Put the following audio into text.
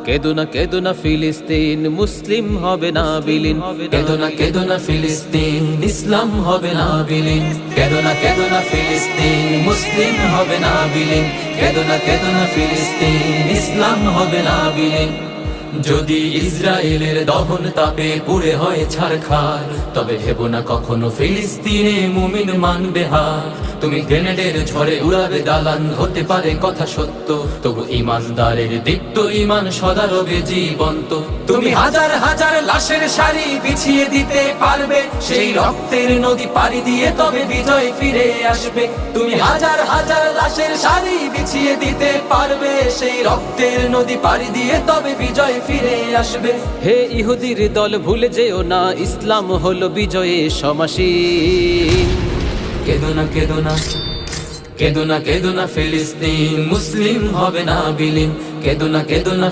কেদো না ফিলিস্তিন, মুসলিম হবে না বিলীন। কেদো না ফিলিস্তিন, ইসলাম হবে না বিলীন। কেদো না ফিলিস্তিন, মুসলিম হবে না বিলীন। কেদো না ফিলিস্তিন, ইসলাম হবে না বিলীন। যদি ইসরায়েলের দহন তাপে পুড়ে হয় ছারখার, তবে ভেবো না কখনো ফিলিস্তিনে মুমিন মানবে হার। তুমি গ্রেনেডের ঝড়ে উড়াবে দালান, হতে পারে কথা সত্য, তবু ইমানদারের দীপ্ত ইমান সদা রবে জীবন্ত। তুমি হাজার হাজার লাশের সারি বিছিয়ে দিতে পারবে, সেই রক্তের নদী পাড়ি দিয়ে তবে বিজয় ফিরে আসবে। তুমি হাজার হাজার লাশের সারি বিছিয়ে দিতে পারবে, সেই রক্তের নদী পাড়ি দিয়ে তবে বিজয় ফিরে আসবে। হে ইহুদির দল ভুলে যেও না, ইসলাম হলো বিজয়ে সমাসীন। কেদো না ফিলিস্তিন, মুসলিম হবে না বিলীন। কেদো না